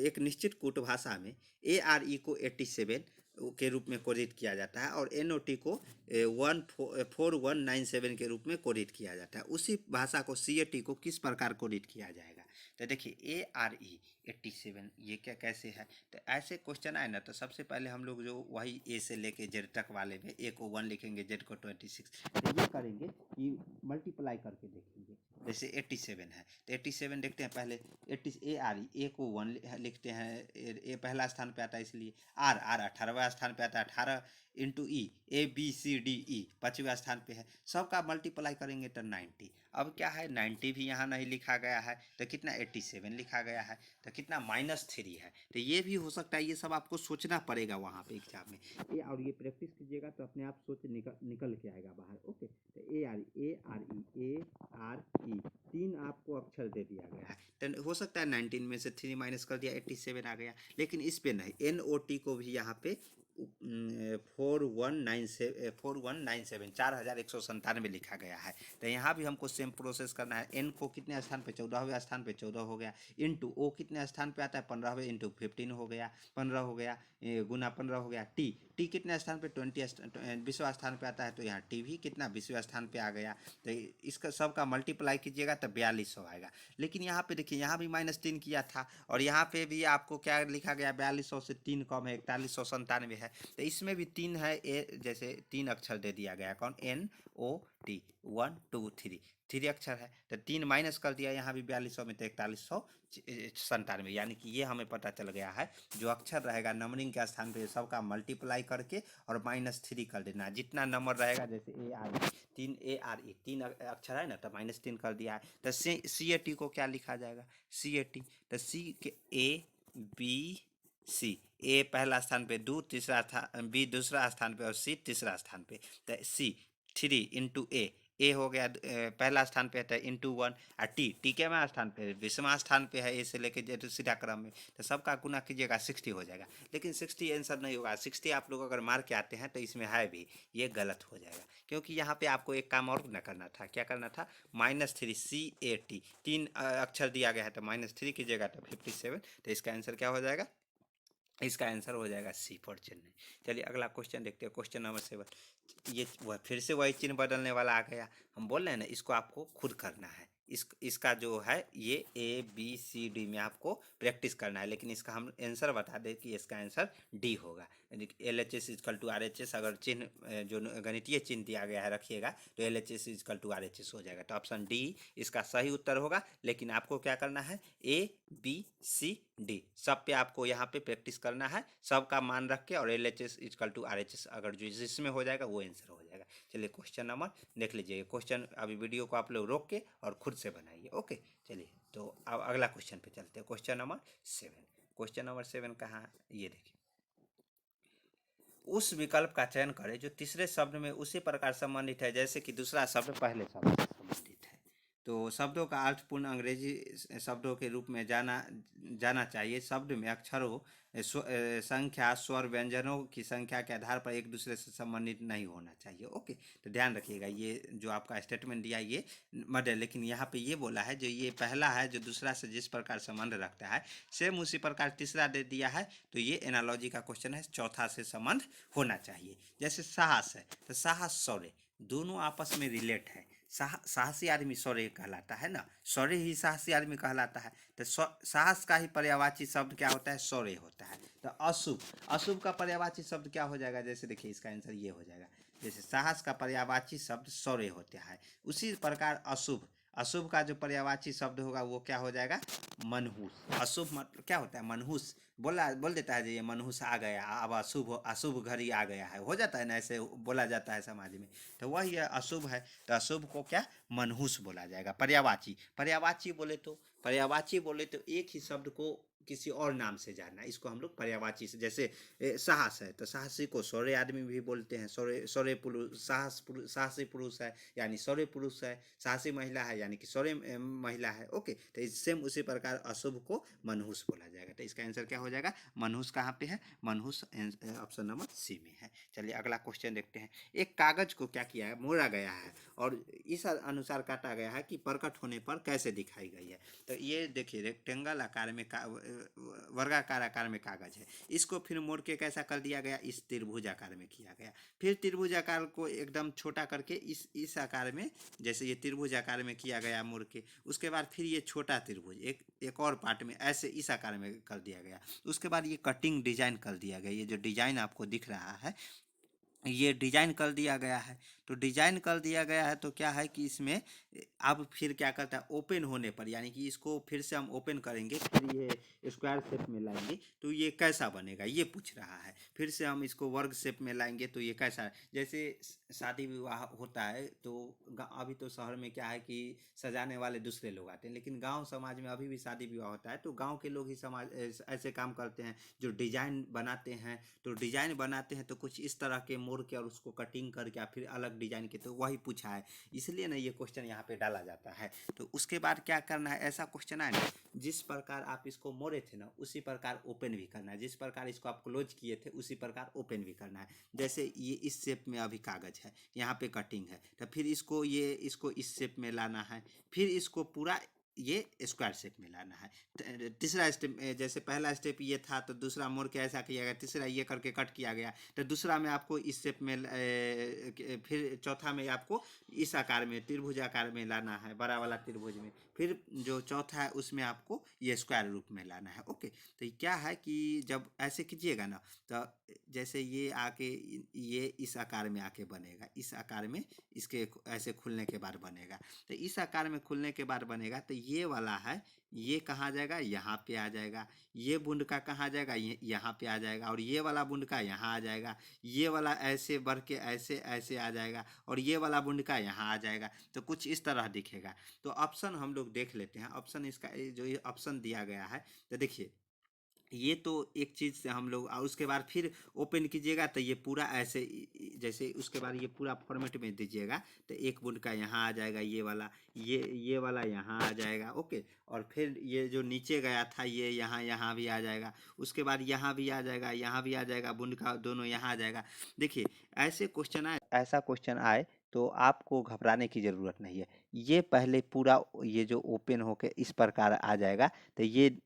एक निश्चित कूट भाषा में ARE को 87 के रूप में कोडित किया जाता है और NOT को 14197 के रूप में कोडित किया जाता है। उसी भाषा को CAT को किस प्रकार कोडित किया जाएगा। तो देखिए ARE 87 ये क्या कैसे है? तो ऐसे क्वेश्चन आए ना तो सबसे पहले हम लोग जो वही ए से लेके जेड तक वाले में ए को 1 लिखेंगे, जेड को 26, तो ये करेंगे कि मल्टीप्लाई करके देखेंगे। जैसे 87 है तो 87 देखते हैं पहले 80 ए आर ए को 1 लिखते हैं, ए पहला स्थान पे आता है इसलिए आर आर 18वां स्थान पे आता है, 18 into E, A B C D E 5वां स्थान पे है, सबका मल्टीप्लाई करेंगे तो 90। अब क्या है 90 भी यहाँ नहीं लिखा गया है तो कितना 87 लिखा गया है, तो कितना -3 है। तो ये भी हो सकता है, ये सब आपको सोचना पड़ेगा वहाँ पे एग्जाम में, ये और ये प्रैक्टिस कीजिएगा तो अपने आप सोच निकल के आएगा बाहर। ओके, तो ए आर ई 3 आपको अक्षर दे दिया गया है, तो हो सकता है 19 में से 3 माइनस कर दिया 87 आ गया, लेकिन इस पे नहीं, NOT को भी यहाँ पे 4197 4197 लिखा गया है। तो यहाँ भी हमको सेम प्रोसेस करना है। एन को कितने स्थान पे 14वें स्थान पे 14 हो गया, इंटू ओ कितने स्थान पे आता है 15वें, इंटू 15 हो गया 15 हो गया, गुना 15 हो गया। टी टी कितने स्थान पे 20वां स्थान पे आता है, तो यहाँ टी भी कितना 20वां स्थान पे आ गया। तो इसका सबका मल्टीप्लाई कीजिएगा तो 4200 आएगा। लेकिन यहाँ पे देखिए यहाँ भी -3 किया था और यहाँ पे भी आपको क्या लिखा गया 4200 से 3 कम है 4197 है। तो इसमें भी 3 है, ए जैसे 3 अक्षर दे दिया गया, कौन NOT 1 2 3 3 अक्षर है, तो 3 माइनस कर दिया यहाँ भी 4200 में तो 4197, यानी कि ये हमें पता चल गया है जो अक्षर रहेगा नंबरिंग के स्थान पे सबका मल्टीप्लाई करके और -3 कर देना। जितना नंबर रहेगा जैसे तीन अक्षर है ना तो -3 कर दिया है। तो CAT को क्या लिखा जाएगा CAT, तो सी के ABC, ए पहला स्थान पे, दो तीसरा स्थान, बी दूसरा स्थान पे और सी तीसरा स्थान पे। तो सी 3 इंटू ए हो गया पहला स्थान पे है इंटू 1, और टी केवां स्थान पे 20वां स्थान पे है, ए से लेके जेड सीधा क्रम में, तो सबका गुना कीजिएगा 60 हो जाएगा। लेकिन 60 आंसर नहीं होगा, 60 आप लोग अगर मार के आते हैं तो इसमें है भी, ये गलत हो जाएगा, क्योंकि यहाँ पे आपको एक काम और न करना था। क्या करना था? -3 CAT 3 अक्षर दिया गया है तो -3 कीजिएगा तो 57, तो इसका आंसर क्या हो जाएगा? इसका आंसर हो जाएगा सी फॉर चेन्नई। चलिए अगला क्वेश्चन देखते हैं, क्वेश्चन नंबर 7। ये वह फिर से वही चिन्ह बदलने वाला आ गया। हम बोल रहे हैं ना, इसको आपको खुद करना है। इसका जो है ये ABCD में आपको प्रैक्टिस करना है, लेकिन इसका हम आंसर बता दें कि इसका आंसर डी होगा। LHS इजकल टू RHS, अगर चिन्ह जो गणितीय चिन्ह दिया गया है रखिएगा तो LHS इजकल टू RHS हो जाएगा। तो ऑप्शन डी इसका सही उत्तर होगा। लेकिन आपको क्या करना है, ABCD सब पे आपको यहाँ पे प्रैक्टिस करना है, सबका मान रख के, और LHS इजकल टू RHS अगर जो जिसमें हो जाएगा वो आंसर हो जाएगा। चलिए क्वेश्चन नंबर देख लीजिए। क्वेश्चन अभी वीडियो को आप लोग रोक के और खुद से बनाइए। ओके, चलिए तो अब अगला क्वेश्चन पे चलते हैं। Question number 7। क्वेश्चन नंबर 7 कहाँ, ये देखिए, उस विकल्प का चयन करें जो तीसरे शब्द में उसी प्रकार संबंधित है जैसे कि दूसरा शब्द पहले शब्द से संबंधित है। तो शब्दों का अर्थपूर्ण अंग्रेजी शब्दों के रूप में जाना चाहिए। शब्द में अक्षरों संख्या, स्वर, व्यंजनों की संख्या के आधार पर एक दूसरे से संबंधित नहीं होना चाहिए। ओके, तो ध्यान रखिएगा, ये जो आपका स्टेटमेंट दिया ये मॉडल, लेकिन यहाँ पे ये बोला है जो ये पहला है जो दूसरा से जिस प्रकार संबंध रखता है सेम उसी प्रकार तीसरा दे दिया है। तो ये एनालॉजी का क्वेश्चन है, चौथा से संबंध होना चाहिए। जैसे साहस है तो साहस शौर्य दोनों आपस में रिलेट है। साहसी आदमी शौर्य कहलाता है ना, शौर्य ही साहसी आदमी कहलाता है। तो साहस का ही पर्यायवाची शब्द क्या होता है? शौर्य होता है। तो अशुभ, अशुभ का पर्यायवाची शब्द क्या हो जाएगा? जैसे देखिए इसका आंसर ये हो जाएगा, जैसे साहस का पर्यायवाची शब्द शौर्य होता है, उसी प्रकार अशुभ, अशुभ का जो पर्यायवाची शब्द होगा वो क्या हो जाएगा? मनहूस। अशुभ मतलब क्या होता है? मनहूस बोल देता है ये मनहूस आ गया, अब अशुभ घड़ी आ गया है, हो जाता है ना, ऐसे बोला जाता है समाज में। तो वही है अशुभ है, तो अशुभ को क्या मनहूस बोला जाएगा। पर्यायवाची, पर्यायवाची बोले तो एक ही शब्द को किसी और नाम से जानना, इसको हम लोग पर्यायवाची से, जैसे साहस है तो साहसी को शौर्य आदमी भी बोलते हैं, शौर्य पुरुष, साहसी पुरुष है यानी शौर्य पुरुष है, साहसी महिला है यानी कि शौर्य महिला है। ओके, तो सेम उसी प्रकार अशुभ को मनहूस बोला जाएगा। तो इसका आंसर क्या हो जाएगा? मनहूस कहाँ पे है? मनहूस ऑप्शन नंबर सी में है। चलिए अगला क्वेश्चन देखते हैं। एक कागज को क्या किया है? मोड़ा गया है और इस अनुसार काटा गया है कि प्रकट होने पर कैसे दिखाई गई है। तो ये देखिए रेक्टेंगल आकार में वर्गाकार आकार में कागज है, इसको फिर मोड़ के कैसा कर दिया गया, इस त्रिभुज आकार में किया गया। फिर त्रिभुज आकार को एकदम छोटा करके इस आकार में, जैसे ये त्रिभुज आकार में किया गया मोड़ के, उसके बाद फिर ये छोटा त्रिभुज एक और पार्ट में ऐसे इस आकार में कर दिया गया। उसके बाद ये कटिंग डिजाइन कर दिया गया। ये जो डिजाइन आपको दिख रहा है, ये डिजाइन कर दिया गया है। तो डिजाइन कर दिया गया है तो क्या है कि इसमें अब फिर क्या करता है, ओपन होने पर, यानी कि इसको फिर से हम ओपन करेंगे, फिर ये स्क्वायर शेप में लाएंगे तो ये कैसा बनेगा, ये पूछ रहा है। फिर से हम इसको वर्ग शेप में लाएंगे तो ये कैसा, जैसे शादी विवाह होता है तो अभी तो शहर में क्या है कि सजाने वाले दूसरे लोग आते हैं, लेकिन गांव समाज में अभी भी शादी विवाह होता है तो गांव के लोग ही समाज ऐसे काम करते हैं, जो डिजाइन बनाते हैं। तो डिजाइन बनाते हैं तो कुछ इस तरह के मोड़ के और उसको कटिंग करके या फिर अलग डिजाइन के, तो वही पूछा है, इसलिए ना ये क्वेश्चन यहाँ पे डाला जाता है। तो उसके बाद क्या करना है, ऐसा क्वेश्चन आए ना, जिस प्रकार आप इसको मोड़े थे ना उसी प्रकार ओपन भी करना है, जिस प्रकार इसको आप क्लोज किए थे उसी प्रकार ओपन भी करना है। जैसे ये इस शेप में अभी कागज है, यहाँ पे कटिंग है, तो फिर इसको इस शेप में लाना है, फिर इसको पूरा ये स्क्वायर शेप में लाना है। तीसरा स्टेप, जैसे पहला स्टेप ये था तो दूसरा मोड़ के ऐसा किया गया, तीसरा ये करके कट किया गया, तो दूसरा में आपको इस शेप में, फिर चौथा में आपको इस आकार में त्रिभुज आकार में लाना है, बड़ा वाला त्रिभुज में, फिर जो चौथा है उसमें आपको ये स्क्वायर रूप में लाना है। ओके, तो क्या है कि जब ऐसे कीजिएगा ना, तो जैसे ये आके ये इस आकार में आके बनेगा, इस आकार में इसके ऐसे खुलने के बाद बनेगा। तो इस आकार में खुलने के बाद बनेगा तो ये वाला है, ये कहाँ जाएगा, यहाँ पे आ जाएगा। ये बूंद का कहाँ जाएगा, यहाँ पे आ जाएगा। और ये वाला बूंद का यहाँ आ जाएगा। ये वाला ऐसे बढ़ के ऐसे ऐसे आ जाएगा और ये वाला बूंद का यहाँ आ जाएगा। तो कुछ इस तरह दिखेगा। तो ऑप्शन हम लोग देख लेते हैं। ऑप्शन इसका जो ये ऑप्शन दिया गया है, तो देखिए ये तो एक चीज़ से हम लोग, और उसके बाद फिर ओपन कीजिएगा तो ये पूरा ऐसे, जैसे उसके बाद ये पूरा फॉर्मेट में दीजिएगा तो एक बूंद का यहाँ आ जाएगा, ये वाला यहाँ आ जाएगा। ओके, और फिर ये जो नीचे गया था ये यहाँ भी आ जाएगा, उसके बाद यहाँ भी आ जाएगा, यहाँ भी आ जाएगा, बूंद का दोनों यहाँ आ जाएगा। देखिए ऐसा क्वेश्चन आए तो आपको घबराने की ज़रूरत नहीं है। ये पहले पूरा ये जो ओपन होके इस प्रकार आ जाएगा, तो ये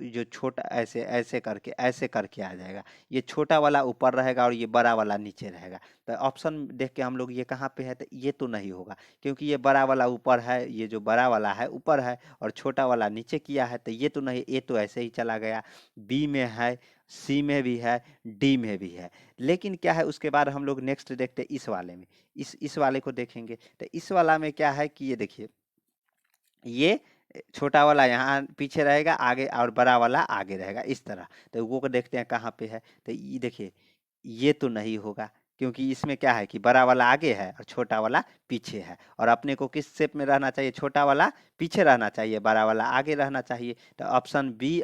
जो छोटा ऐसे करके आ जाएगा। ये छोटा वाला ऊपर रहेगा और ये बड़ा वाला नीचे रहेगा। तो ऑप्शन देख के हम लोग ये कहाँ पे है, तो ये तो नहीं होगा, क्योंकि ये बड़ा वाला ऊपर है, ये जो बड़ा वाला है ऊपर है और छोटा वाला नीचे किया है, तो ये तो नहीं, ये तो ऐसे ही चला गया। बी में है, सी में भी है, डी में भी है। लेकिन क्या है, उसके बाद हम लोग नेक्स्ट देखते हैं इस वाले में, इस वाले को देखेंगे। तो इस वाला में क्या है कि ये देखिए, ये छोटा वाला यहाँ पीछे रहेगा आगे और बड़ा वाला आगे रहेगा इस तरह। तो वो को देखते हैं कहाँ पे है, तो ये देखिए, ये तो नहीं होगा, क्योंकि इसमें क्या है कि बड़ा वाला आगे है और छोटा वाला पीछे है। और अपने को किस शेप में रहना चाहिए, छोटा वाला पीछे रहना चाहिए, बड़ा वाला आगे रहना चाहिए। तो ऑप्शन बी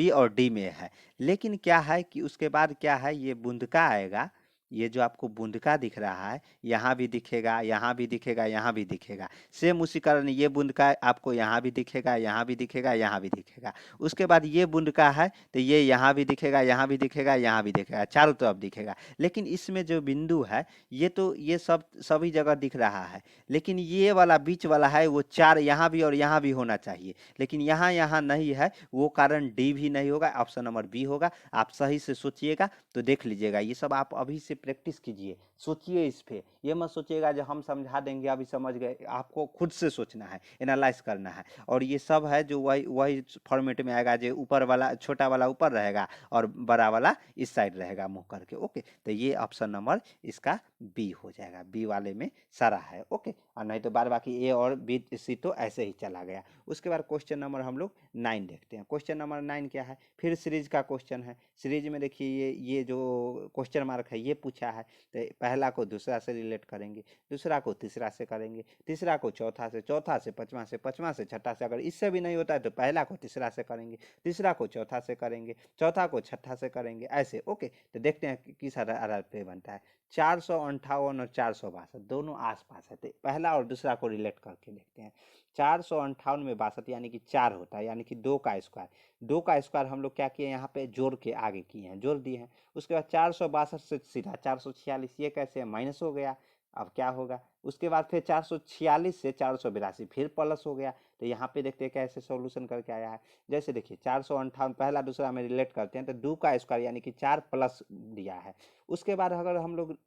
और डी में है। लेकिन क्या है कि उसके बाद क्या है, ये बूंदका आएगा, ये जो आपको बूंदका दिख रहा है, यहाँ भी दिखेगा, यहाँ भी दिखेगा, यहाँ भी दिखेगा। सेम उसी कारण ये बूंद का आपको यहाँ भी दिखेगा, यहाँ भी दिखेगा, यहाँ भी दिखेगा। उसके बाद ये बूंद का है तो ये यहाँ भी दिखेगा, यहाँ भी दिखेगा, यहाँ भी दिखेगा, चारों तरफ दिखेगा। लेकिन इसमें जो बिंदु है, ये तो ये सभी जगह दिख रहा है, लेकिन ये वाला बीच वाला है वो चार यहाँ भी और यहाँ भी होना चाहिए, लेकिन यहाँ यहाँ नहीं है, वो कारण डी भी नहीं होगा, ऑप्शन नंबर बी होगा। आप सही से सोचिएगा तो देख लीजिएगा। ये सब आप अभी से प्रैक्टिस कीजिए, सोचिए इस पे, ये मत सोचिएगा जो हम समझा देंगे अभी समझ गए। आपको खुद से सोचना है, एनालाइज करना है। और ये सब है जो वही फॉर्मेट में आएगा, जो ऊपर वाला छोटा वाला ऊपर रहेगा और बड़ा वाला इस साइड रहेगा मुंह करके। ओके, तो ये ऑप्शन नंबर इसका बी हो जाएगा, बी वाले में सारा है। ओके, और नहीं तो बाद बाकी ए और बी सी तो ऐसे ही चला गया। उसके बाद क्वेश्चन नंबर हम लोग 9 देखते हैं। क्वेश्चन नंबर 9 क्या है, फिर सीरीज का क्वेश्चन है। सीरीज में देखिए ये जो क्वेश्चन मार्क है ये पूछा है, तो पहला को दूसरा से रिलेट करेंगे, दूसरा को तीसरा से करेंगे, तीसरा को चौथा से, चौथा से पांचवा से, पांचवा से छठा से। अगर इससे भी नहीं होता है तो पहला को तीसरा से करेंगे, तीसरा को चौथा से करेंगे, चौथा को छठा से करेंगे, ऐसे। ओके, तो देखते हैं किस आधार पे बनता है। 458 और 462 दोनों आसपास है, तो पहला और दूसरा को रिलेट करके देखते हैं। 458 में 62 यानी कि 4 होता है, यानी कि 2 का स्क्वायर। 2 का स्क्वायर हम लोग क्या किए, यहाँ पे जोड़ के आगे किए हैं, जोड़ दिए हैं। उसके बाद 462 से सीधा 446, ये कैसे है, माइनस हो गया। अब क्या होगा, उसके बाद फिर 446 से 482 फिर प्लस हो गया। तो यहाँ पे देखते हैं कैसे सॉल्यूशन करके आया है। जैसे देखिए 458 पहला दूसरा में रिलेट करते हैं तो 2 का स्क्वायर यानी कि 4 प्लस दिया है। उसके बाद अगर हम लोग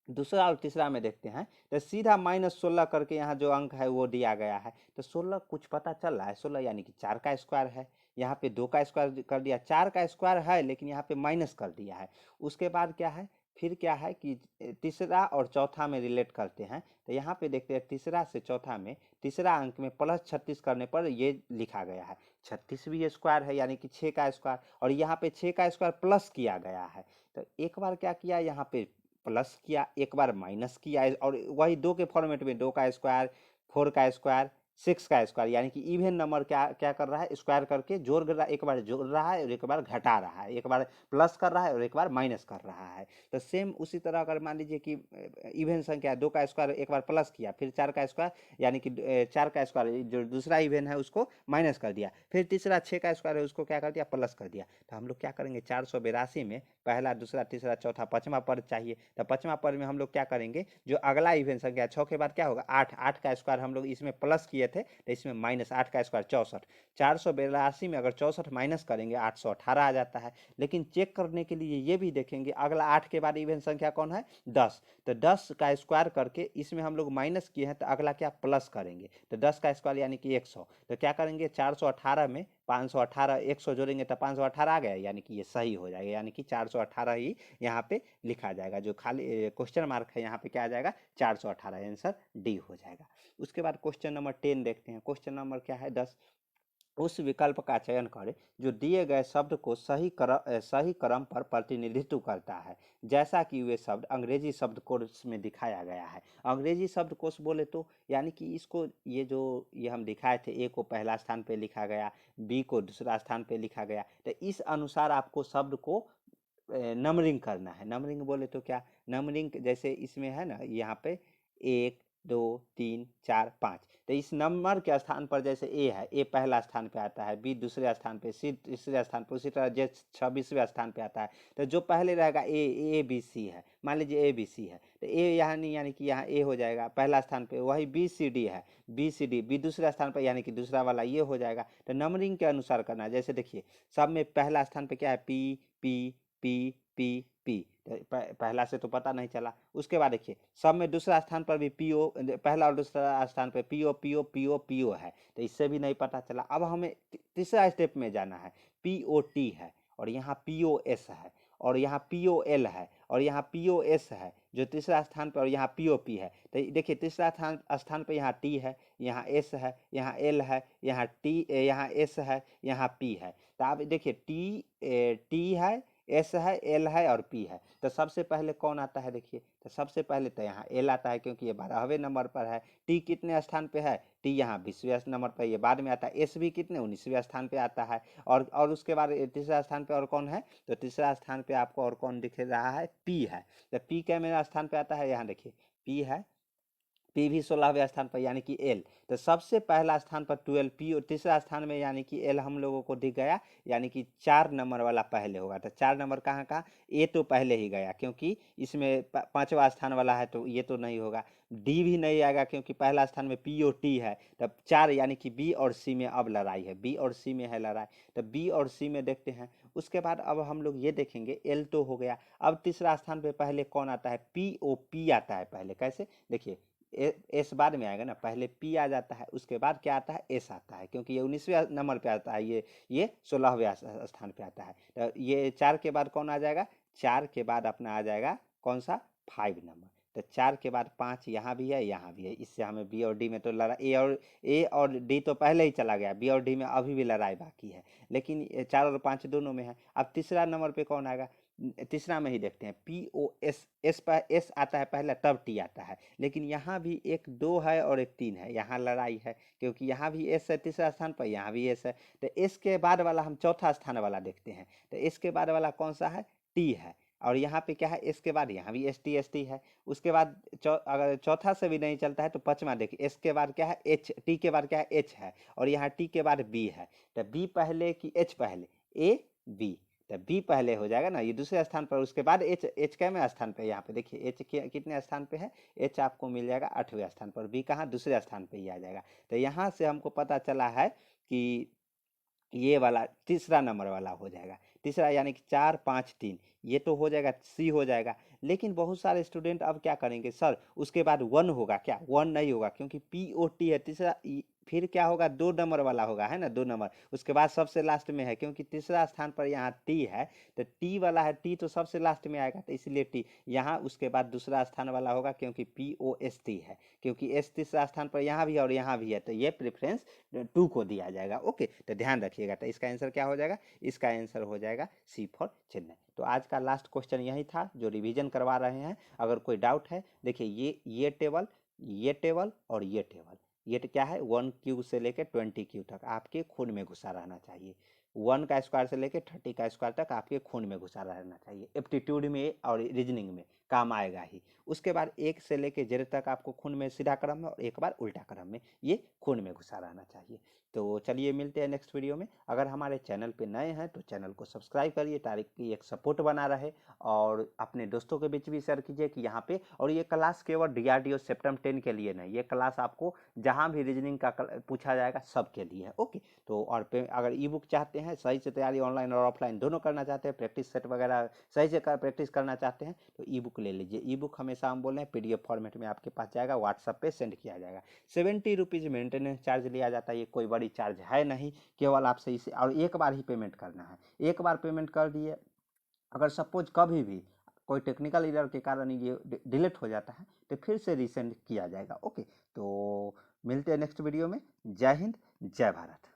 दूसरा और तीसरा में देखते हैं तो सीधा -16 करके यहाँ जो अंक है वो दिया गया है। तो 16 कुछ पता चल रहा है, 16 यानी कि 4 का स्क्वायर है। यहाँ पे 2 का स्क्वायर कर दिया, 4 का स्क्वायर है लेकिन यहाँ पे माइनस कर दिया है। उसके बाद क्या है, फिर क्या है कि तीसरा और चौथा में रिलेट करते हैं। तो यहाँ पे देखते हैं तीसरा से चौथा में तीसरा अंक में +36 करने पर ये लिखा गया है 36 भी स्क्वायर है यानी कि 6 का स्क्वायर, और यहाँ पे 6 का स्क्वायर प्लस किया गया है। तो एक बार क्या किया, यहाँ पे प्लस किया, एक बार माइनस किया, और वही 2 के फॉर्मेट में 2 का स्क्वायर, 4 का स्क्वायर, 6 का स्क्वायर, यानी कि इवन नंबर क्या क्या कर रहा है, स्क्वायर करके जोड़ रहा, एक बार जोड़ रहा है और एक बार घटा रहा है, एक बार प्लस कर रहा है और एक बार माइनस कर रहा है। तो सेम उसी तरह अगर मान लीजिए कि इवन संख्या 2 का स्क्वायर एक बार प्लस किया, फिर 4 का स्क्वायर यानी कि 4 का स्क्वायर जो दूसरा इवन है उसको माइनस कर दिया, फिर तीसरा 6 का स्क्वायर है उसको क्या कर दिया, प्लस कर दिया। तो हम लोग क्या करेंगे, 482 में पहला दूसरा तीसरा चौथा पांचवा पद चाहिए। तो पांचवा पद में हम लोग क्या करेंगे, जो अगला इवन संख्या 6 के बाद क्या होगा 8, 8 का स्क्वायर हम लोग इसमें प्लस किए थे तो इसमें माइनस, 8 का स्क्वायर 64, 482 में अगर 64 माइनस करेंगे 818 आ जाता है। लेकिन चेक करने के लिए ये भी देखेंगे अगला 8 के बाद इवन संख्या कौन है, 10। तो 10 का स्क्वायर करके इसमें हम लोग माइनस किए हैं तो अगला क्या प्लस करेंगे, तो 10 का स्क्वायर यानी कि 100। तो क्या करेंगे 418 में 518 100 जोड़ेंगे तो 518 आ गया, यानी कि ये सही हो जाएगा, यानी कि 418 ही यहाँ पे लिखा जाएगा। जो खाली क्वेश्चन मार्क है यहाँ पे क्या आ जाएगा 418, आंसर डी हो जाएगा। उसके बाद क्वेश्चन नंबर 10 देखते हैं। क्वेश्चन नंबर क्या है 10, उस विकल्प का चयन करें जो दिए गए शब्द को सही क्रम पर प्रतिनिधित्व करता है, जैसा कि वे शब्द अंग्रेजी शब्दकोश में दिखाया गया है। अंग्रेजी शब्दकोश बोले तो यानी कि इसको ये हम दिखाए थे, ए को पहला स्थान पे लिखा गया, बी को दूसरा स्थान पे लिखा गया, तो इस अनुसार आपको शब्द को नंबरिंग करना है। नंबरिंग बोले तो क्या, नंबरिंग जैसे इसमें है ना, यहाँ पे 1 2 3 4 5, तो इस नंबर के स्थान पर जैसे ए है, ए पहला स्थान पे आता है, बी दूसरे स्थान पे, सी तीसरे स्थान पे, उसी तरह जे 26वें स्थान पे आता है। तो जो पहले रहेगा ए बी सी है, मान लीजिए ए बी सी है, तो ए यहाँ नहीं, यानी कि यहाँ ए हो जाएगा पहला स्थान पे। वही बी सी डी है, बी सी डी बी दूसरा स्थान पर, यानी कि दूसरा वाला ये हो जाएगा। तो नंबरिंग के अनुसार करना है। जैसे देखिए सब में पहला स्थान पे क्या है, P P P P P, पहला से तो पता नहीं चला। उसके बाद देखिए सब में दूसरा स्थान पर भी पीओ, पहला और दूसरा स्थान पर पीओ पीओ पीओ पीओ है, तो इससे भी नहीं पता चला। अब हमें तीसरा स्टेप में जाना है, पीओटी है और यहाँ पीओएस है और यहाँ पीओएल है और यहाँ पीओएस है जो तीसरा स्थान पर, और यहाँ पीओपी है। तो देखिए तीसरा स्थान पर यहाँ टी है, यहाँ एस है, यहाँ एल है, यहाँ टी, यहाँ एस है, यहाँ पी है। तो आप देखिए टी है, एस है, एल है और पी है। तो सबसे पहले कौन आता है, देखिए तो सबसे पहले तो यहाँ एल आता है क्योंकि ये 12वें नंबर पर है। टी कितने स्थान पे है, टी यहाँ 20वें नंबर पर, ये बाद में आता है। एस भी कितने 19वें स्थान पे आता है। और उसके बाद तीसरा स्थान पे और कौन है, तो तीसरा स्थान पे आपको और कौन दिख रहा है, पी है। तो पी क्या मेरा स्थान पे आता है, यहाँ देखिए पी है, पी भी 16वें स्थान पर यानी कि एल। तो सबसे पहला स्थान पर 12 पी, और तीसरा स्थान में यानी कि एल हम लोगों को दिख गया, यानी कि 4 नंबर वाला पहले होगा। तो 4 नंबर कहाँ का, ए तो पहले ही गया क्योंकि इसमें 5वां स्थान वाला है, तो ये तो नहीं होगा। डी भी नहीं आएगा क्योंकि पहला स्थान में पी ओ टी है। तब 4 यानी कि बी और सी में अब लड़ाई है, बी और सी में है लड़ाई। तो बी और सी में देखते हैं। उसके बाद अब हम लोग ये देखेंगे, एल तो हो गया, अब तीसरा स्थान पे पहले कौन आता है, पी ओ पी आता है पहले। कैसे, देखिए एस बाद में आएगा ना, पहले पी आ जाता है, उसके बाद क्या आता है, एस आता है, क्योंकि ये 19वें नंबर पे आता है, ये 16वें स्थान पे आता है। तो ये 4 के बाद कौन आ जाएगा, 4 के बाद अपना आ जाएगा कौन सा, 5 नंबर। तो 4 के बाद 5 यहाँ भी है, यहाँ भी है। इससे हमें बी और डी में तो लड़ाई, ए और डी तो पहले ही चला गया, बी और डी में अभी भी लड़ाई बाकी है, लेकिन 4 और 5 दोनों में है। अब तीसरा नंबर पे कौन आएगा, तीसरा में ही देखते हैं, पी ओ एस, एस पर एस आता है पहले तब टी आता है, लेकिन यहाँ भी एक 2 है और एक 3 है, यहाँ लड़ाई है क्योंकि यहाँ भी एस है तीसरा स्थान पर, यहाँ भी एस है। तो एस के बाद वाला हम चौथा स्थान वाला देखते हैं। तो एस के बाद वाला कौन सा है, टी है, और यहाँ पे क्या है, एस के बाद यहाँ भी एस टी है। उसके बाद अगर चौथा से भी नहीं चलता है तो पांचवा देखिए, एस के बाद क्या है, एच, टी के बाद क्या है, एच है, और यहाँ टी के बाद बी है। तो बी पहले कि एच पहले, ए बी, तो बी पहले हो जाएगा ना, ये दूसरे स्थान पर, उसके बाद एच। एच कैमे स्थान पे, यहाँ पे देखिए एच कितने स्थान पे है, एच आपको मिल जाएगा 8वें स्थान पर, बी कहाँ, दूसरे स्थान पे ही आ जाएगा। तो यहाँ से हमको पता चला है कि ये वाला तीसरा नंबर वाला हो जाएगा, तीसरा यानी कि 4 5 3, ये तो हो जाएगा, सी हो जाएगा। लेकिन बहुत सारे स्टूडेंट अब क्या करेंगे सर, उसके बाद 1 होगा क्या, 1 नहीं होगा, क्योंकि पी ओ टी है तीसरा, फिर क्या होगा, 2 नंबर वाला होगा, है ना, 2 नंबर, उसके बाद सबसे लास्ट में है, क्योंकि तीसरा स्थान पर यहाँ टी है, तो टी वाला है, टी तो सबसे लास्ट में आएगा, तो इसलिए टी यहाँ, उसके बाद दूसरा स्थान वाला होगा, क्योंकि पी ओ एस टी है, क्योंकि एस तीसरा स्थान पर यहाँ भी है और यहाँ भी है, तो ये प्रेफरेंस 2 को दिया जाएगा। ओके, तो ध्यान रखिएगा, तो इसका आंसर क्या हो जाएगा, इसका आंसर हो जाएगा सी फॉर चेन्नई। तो आज का लास्ट क्वेश्चन यही था जो रिवीजन करवा रहे हैं। अगर कोई डाउट है, देखिए ये टेबल, ये टेबल और ये टेबल, ये क्या है, 1 क्यू से लेकर 20 क्यू तक आपके खून में घुसा रहना चाहिए, 1 का स्क्वायर से लेकर 30 का स्क्वायर तक आपके खून में घुसा रहना चाहिए, एप्टीट्यूड में और रीजनिंग में काम आएगा ही। उसके बाद 1 से लेकर जेड तक आपको खून में सीधा क्रम में और एक बार उल्टा क्रम में ये खून में घुसा रहना चाहिए। तो चलिए मिलते हैं नेक्स्ट वीडियो में। अगर हमारे चैनल पे नए हैं तो चैनल को सब्सक्राइब करिए ताकि एक सपोर्ट बना रहे, और अपने दोस्तों के बीच भी शेयर कीजिए कि यहाँ पे, और ये क्लास केवल डीआरडीओ सेप्टेम्बर 10 के लिए नहीं, ये क्लास आपको जहाँ भी रीजनिंग का पूछा जाएगा सबके लिए है। ओके, तो और अगर ई बुक चाहते हैं, सही से तैयारी ऑनलाइन और ऑफलाइन दोनों करना चाहते हैं, प्रैक्टिस सेट वगैरह सही से प्रैक्टिस करना चाहते हैं, तो ई बुक ले लीजिए। ई बुक हमेशा हम बोल रहे हैं पीडीएफ फॉर्मेट में आपके पास जाएगा, व्हाट्सएप पे सेंड किया जाएगा। 70 रुपीज़ मेंटेनेंस चार्ज लिया जाता है, ये कोई बड़ी चार्ज है नहीं, केवल आपसे इसे, और एक बार ही पेमेंट करना है, एक बार पेमेंट कर दिए, अगर सपोज कभी भी कोई टेक्निकल एरर के कारण ये डिलीट हो जाता है तो फिर से रीसेंड किया जाएगा। ओके, तो मिलते हैं नेक्स्ट वीडियो में। जय हिंद, जय भारत।